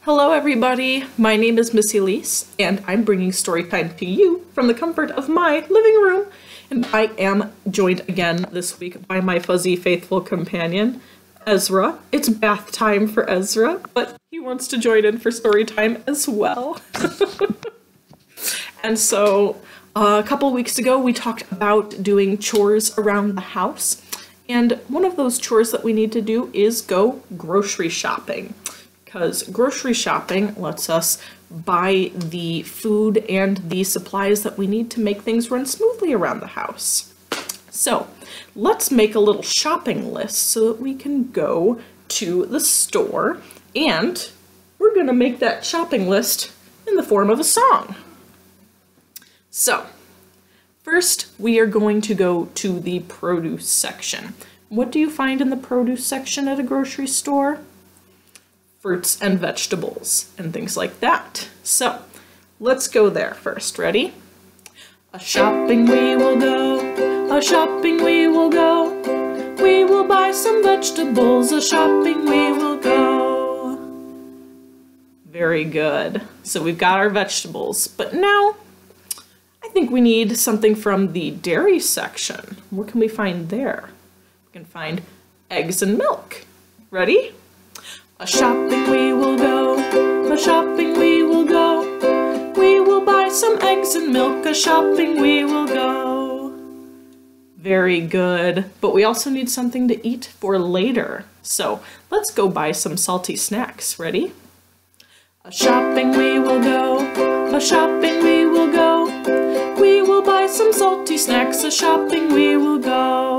Hello everybody, my name is Miss Elise, and I'm bringing story time to you from the comfort of my living room. And I am joined again this week by my fuzzy faithful companion, Ezra. It's bath time for Ezra, but he wants to join in for story time as well. And so a couple weeks ago we talked about doing chores around the house, and one of those chores that we need to do is go grocery shopping. Because grocery shopping lets us buy the food and the supplies that we need to make things run smoothly around the house. So let's make a little shopping list so that we can go to the store, and we're going to make that shopping list in the form of a song. So first we are going to go to the produce section. What do you find in the produce section at a grocery store? Fruits and vegetables and things like that. So let's go there first. Ready? A shopping we will go, a shopping we will go. We will buy some vegetables, a shopping we will go. Very good. So we've got our vegetables, but now I think we need something from the dairy section. What can we find there? We can find eggs and milk. Ready? A shopping we will go, a shopping we will go. We will buy some eggs and milk, a shopping we will go. Very good, but we also need something to eat for later. So let's go buy some salty snacks. Ready? A shopping we will go, a shopping we will go. We will buy some salty snacks, a shopping we will go.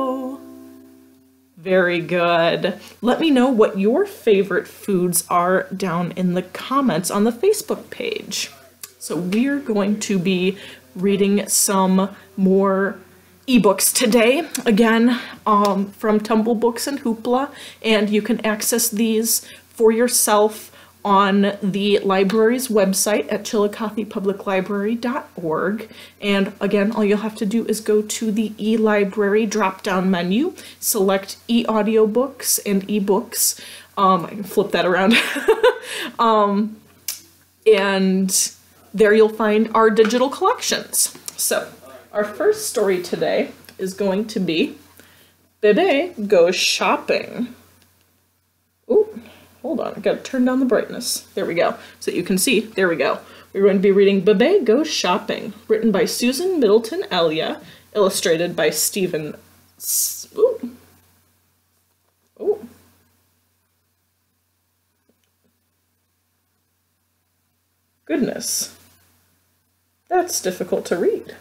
Very good. Let me know what your favorite foods are down in the comments on the Facebook page. So we're going to be reading some more ebooks today, again, from Tumble Books and Hoopla, and you can access these for yourself on the library's website at chillicothepubliclibrary.org. And again, all you'll have to do is go to the e-library drop-down menu, select e-audiobooks and ebooks. I can flip that around. And there you'll find our digital collections. So our first story today is going to be Bebe Goes Shopping. Ooh. Hold on, I gotta turn down the brightness. There we go, so you can see. There we go. We're going to be reading Bebe Goes Shopping, written by Susan Middleton Elya, illustrated by Stephen. Ooh. Ooh. Goodness, that's difficult to read.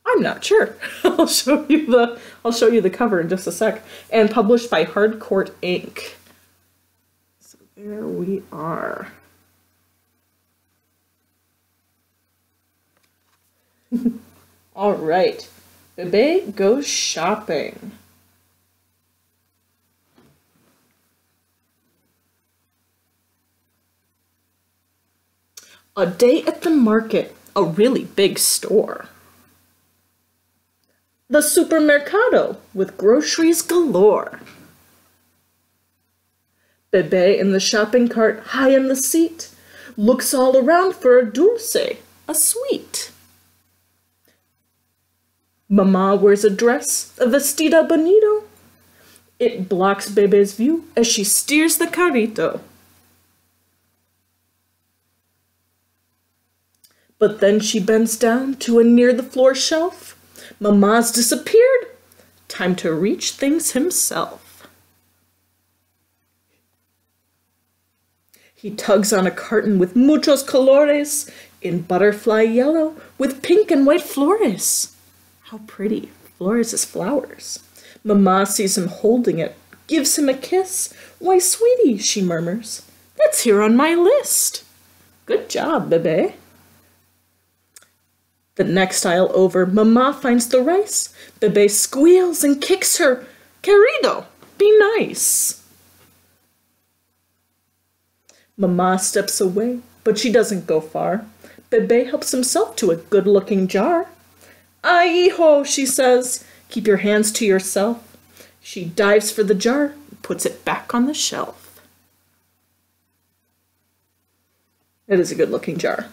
I'm not sure. I'll show you the cover in just a sec. And published by Harcourt Inc. So there we are. All right. Bebe Goes Shopping. A day at the market, a really big store. The supermercado with groceries galore. Bebe in the shopping cart, high in the seat, looks all around for a dulce, a sweet. Mama wears a dress, a vestida bonito. It blocks Bebe's view as she steers the carrito. But then she bends down to a near-the-floor shelf. Mama's disappeared. Time to reach things himself. He tugs on a carton with muchos colores, in butterfly yellow with pink and white flores. How pretty. Flores is flowers. Mama sees him holding it, gives him a kiss. Why, sweetie, she murmurs, that's here on my list. Good job, Bebe. The next aisle over, Mama finds the rice. Bebe squeals and kicks her. Querido, be nice. Mama steps away, but she doesn't go far. Bebe helps himself to a good-looking jar. Ay, hijo, she says, keep your hands to yourself. She dives for the jar, puts it back on the shelf. It is a good-looking jar.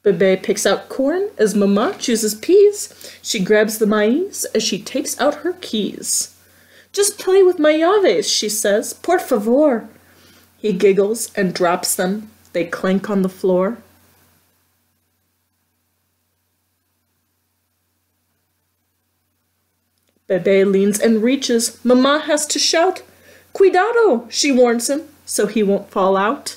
Bebe picks out corn as Mama chooses peas. She grabs the maize as she takes out her keys. Just play with my llaves, she says. Por favor. He giggles and drops them. They clank on the floor. Bebe leans and reaches. Mama has to shout. Cuidado, she warns him, so he won't fall out.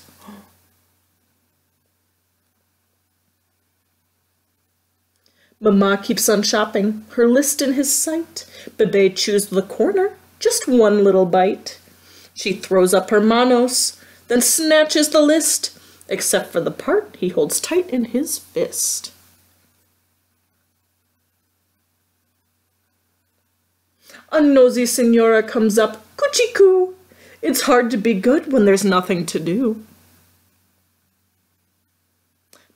Mama keeps on shopping, her list in his sight. Bebe chews the corner, just one little bite. She throws up her manos, then snatches the list, except for the part he holds tight in his fist. A nosy senora comes up, coochie-coo. It's hard to be good when there's nothing to do.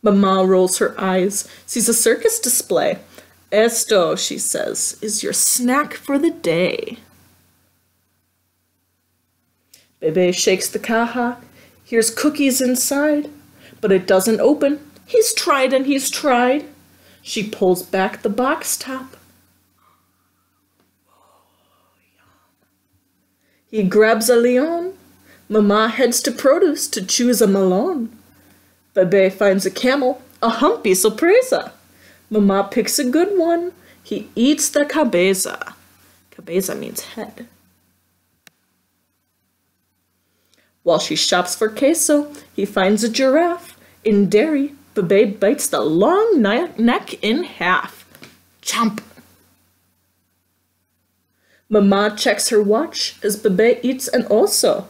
Mama rolls her eyes, sees a circus display. Esto, she says, is your snack for the day. Bebe shakes the caja. Here's cookies inside, but it doesn't open. He's tried and he's tried. She pulls back the box top. He grabs a leon. Mama heads to produce to choose a melon. Bebe finds a camel, a humpy sorpresa. Mama picks a good one. He eats the cabeza. Cabeza means head. While she shops for queso, he finds a giraffe. In dairy, Bebe bites the long neck in half. Chomp! Mama checks her watch as Bebe eats an oso.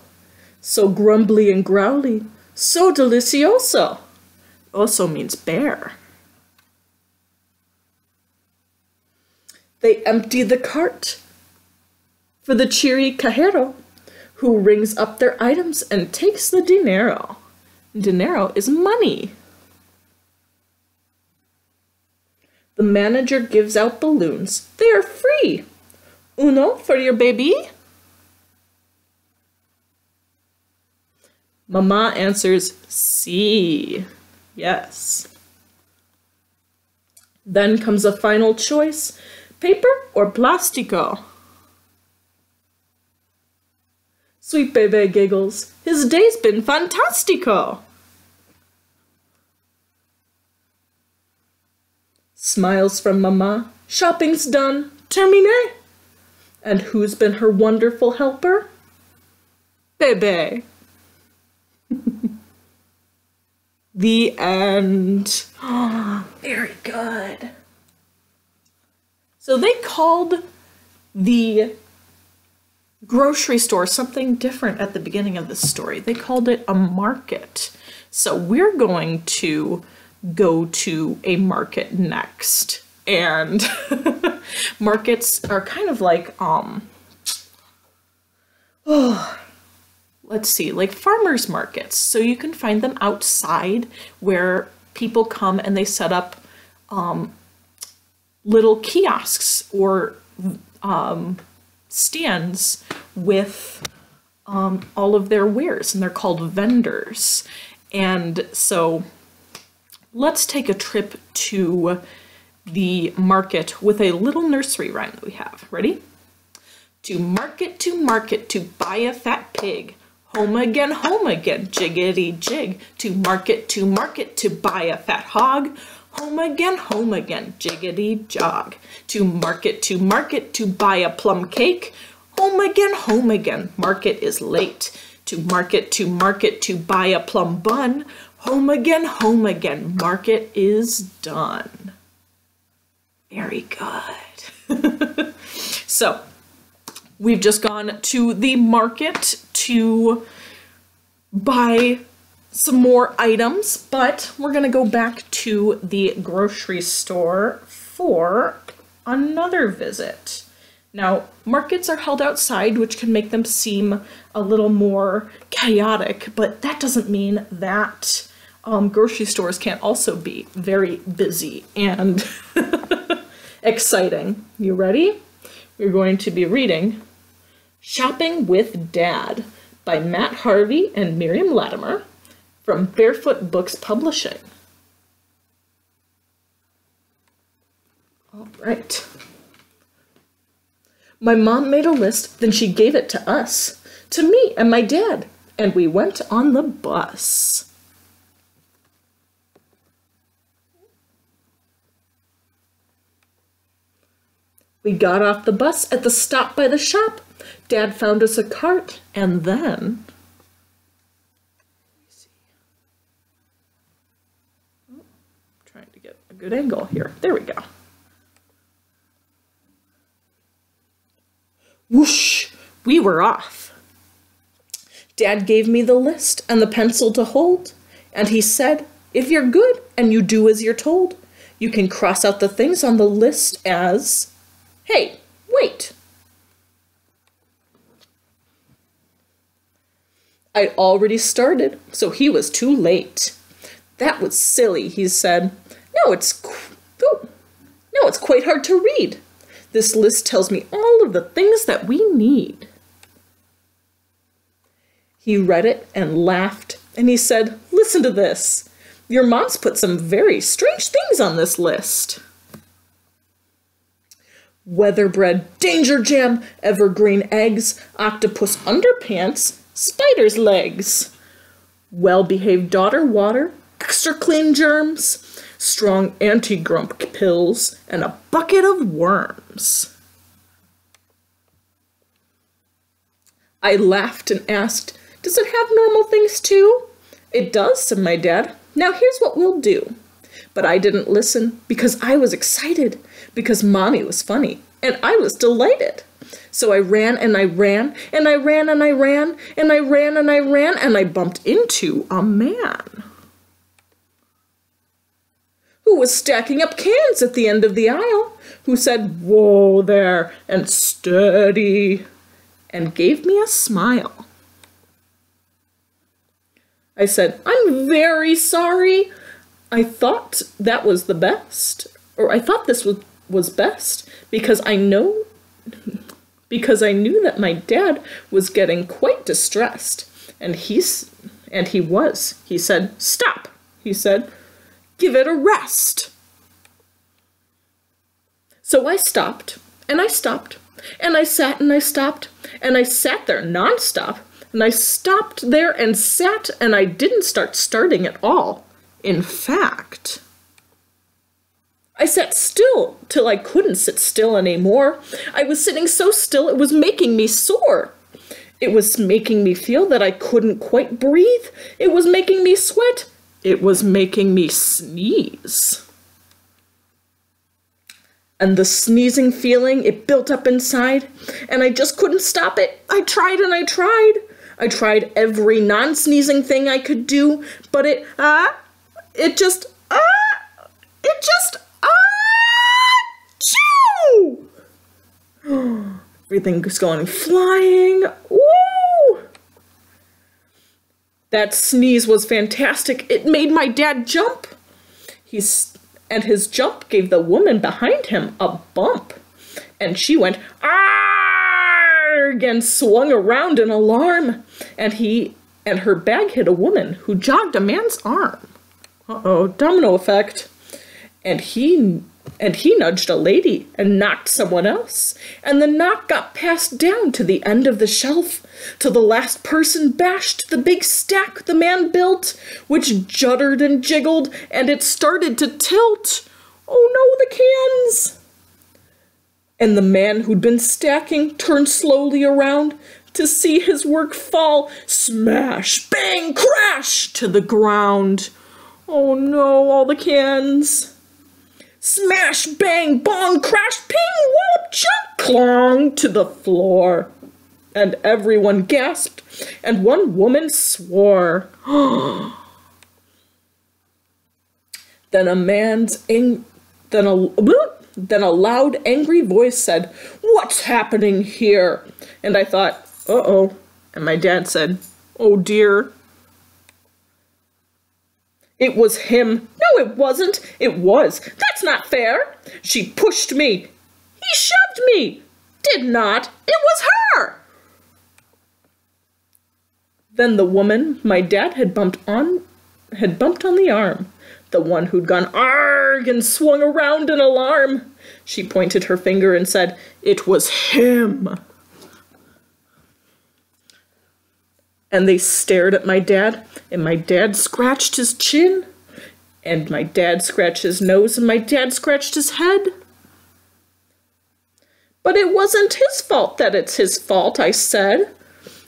So grumbly and growly, so delicioso. Oso means bear. They empty the cart for the cheery cajero, who rings up their items and takes the dinero. Dinero is money. The manager gives out balloons. They are free. Uno for your baby? Mama answers, sí. Yes. Then comes a final choice. Paper or plastico? Sweet Bebe giggles. His day's been fantastico. Smiles from Mama. Shopping's done. Terminé. And who's been her wonderful helper? Bebe. The end. Oh, very good. So they called the grocery store something different at the beginning of the story. They called it a market. So we're going to go to a market next. And markets are kind of like, let's see, like farmers markets. So you can find them outside where people come and they set up little kiosks or stands with all of their wares, and they're called vendors. And so let's take a trip to the market with a little nursery rhyme that we have. Ready? To market, to buy a fat pig. Home again, jiggety jig. To market, to buy a fat hog. Home again, jiggity jog. To market, to buy a plum cake. Home again, market is late. To market, to buy a plum bun. Home again, market is done. Very good. So, we've just gone to the market to buy some more items, but we're going to go back to the grocery store for another visit. Now, markets are held outside, which can make them seem a little more chaotic, but that doesn't mean that grocery stores can't also be very busy and exciting. You ready? We're going to be reading Shopping with Dad by Matt Harvey and Miriam Latimer from Barefoot Books Publishing. All right. My mom made a list, then she gave it to us, to me and my dad, and we went on the bus. We got off the bus at the stop by the shop. Dad found us a cart, and then... trying to get a good angle here. There we go. Whoosh! We were off. Dad gave me the list and the pencil to hold, and he said, if you're good and you do as you're told, you can cross out the things on the list as... Hey, wait! I'd already started, so he was too late. That was silly, he said. No, it's quite hard to read. This list tells me all of the things that we need. He read it and laughed, and he said, listen to this. Your mom's put some very strange things on this list. Weather bread, danger jam, evergreen eggs, octopus underpants, spider's legs, well-behaved daughter water, extra clean germs, strong anti-grump pills, and a bucket of worms. I laughed and asked, does it have normal things too? It does, said my dad. Now here's what we'll do. But I didn't listen because I was excited, because Mommy was funny, and I was delighted. So I ran and I ran, and I ran and I ran, and I ran and I ran, and I bumped into a man who was stacking up cans at the end of the aisle, who said, whoa there, and steady, and gave me a smile. I said, I'm very sorry. I thought that was the best, or I thought this was best, because I knew that my dad was getting quite distressed, and he said, stop, he said, give it a rest. So I stopped, and I stopped, and I sat and I stopped, and I sat there nonstop, and I stopped there and sat, and I didn't start starting at all. In fact, I sat still till I couldn't sit still anymore. I was sitting so still it was making me sore. It was making me feel that I couldn't quite breathe. It was making me sweat. It was making me sneeze. And the sneezing feeling, it built up inside, and I just couldn't stop it. I tried and I tried. I tried every non-sneezing thing I could do, but it just, achoo! Everything's going flying. Woo! That sneeze was fantastic. It made my dad jump. And his jump gave the woman behind him a bump. And she went, argh, and swung around in alarm. And her bag hit a woman who jogged a man's arm. Uh-oh, domino effect. And he nudged a lady and knocked someone else. And the knock got passed down to the end of the shelf, till the last person bashed the big stack the man built, which juddered and jiggled, and it started to tilt. Oh no, the cans! And the man who'd been stacking turned slowly around to see his work fall, smash, bang, crash, to the ground. Oh no, all the cans. Smash, bang, bong, crash, ping, wallop, chunk, clong to the floor. And everyone gasped, and one woman swore. Then a loud, angry voice said, "What's happening here?" And I thought, uh-oh. And my dad said, "Oh dear." It was him. No, it wasn't. It was. That's not fair. She pushed me. He shoved me. Did not. It was her. Then the woman my dad had bumped on the arm, the one who'd gone arg and swung around in alarm. She pointed her finger and said, "It was him." And they stared at my dad, and my dad scratched his chin, and my dad scratched his nose, and my dad scratched his head. "But it wasn't his fault that it's his fault," I said.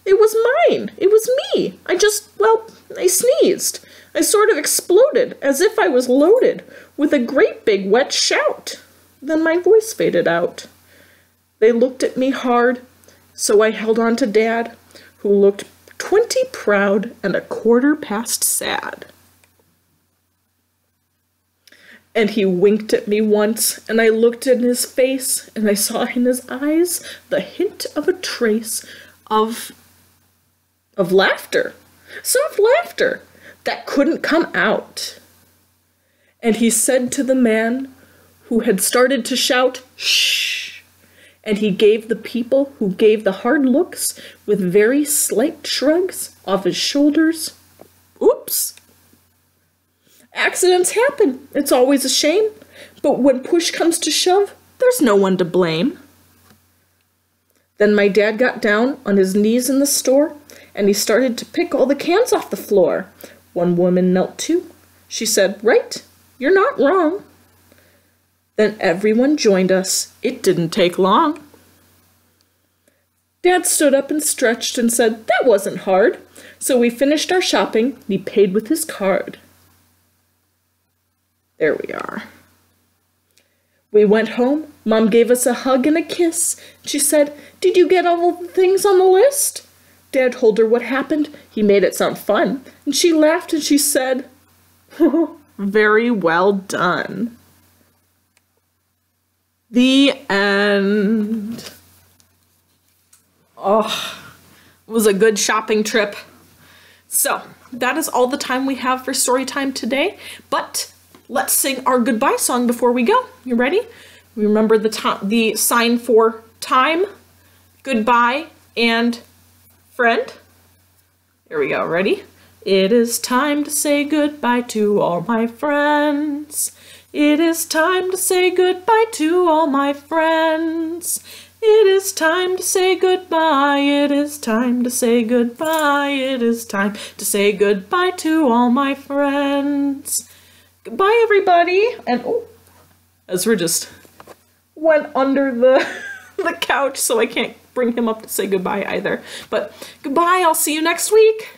"It was mine. It was me. I sneezed. I sort of exploded as if I was loaded with a great big wet shout. Then my voice faded out. They looked at me hard, so I held on to Dad, who looked 20 proud and a quarter past sad. And he winked at me once, and I looked in his face, and I saw in his eyes the hint of a trace of laughter, soft laughter that couldn't come out. And he said to the man who had started to shout, "Shh!" And he gave the people who gave the hard looks with very slight shrugs off his shoulders, "Oops! Accidents happen. It's always a shame. But when push comes to shove, there's no one to blame." Then my dad got down on his knees in the store, and he started to pick all the cans off the floor. One woman knelt too. She said, "Right, you're not wrong." Then everyone joined us. It didn't take long. Dad stood up and stretched and said, "That wasn't hard." So we finished our shopping, and he paid with his card. There we are. We went home. Mom gave us a hug and a kiss. She said, "Did you get all the things on the list?" Dad told her what happened. He made it sound fun. And she laughed and she said, "Very well done." The end. Oh, it was a good shopping trip. So, that is all the time we have for story time today. But let's sing our goodbye song before we go. You ready? Remember the sign for time, goodbye, and friend. Here we go. Ready? It is time to say goodbye to all my friends. It is time to say goodbye to all my friends. It is time to say goodbye. It is time to say goodbye. It is time to say goodbye to all my friends. Goodbye, everybody. And Ezra just went under the couch, so I can't bring him up to say goodbye either. But goodbye. I'll see you next week.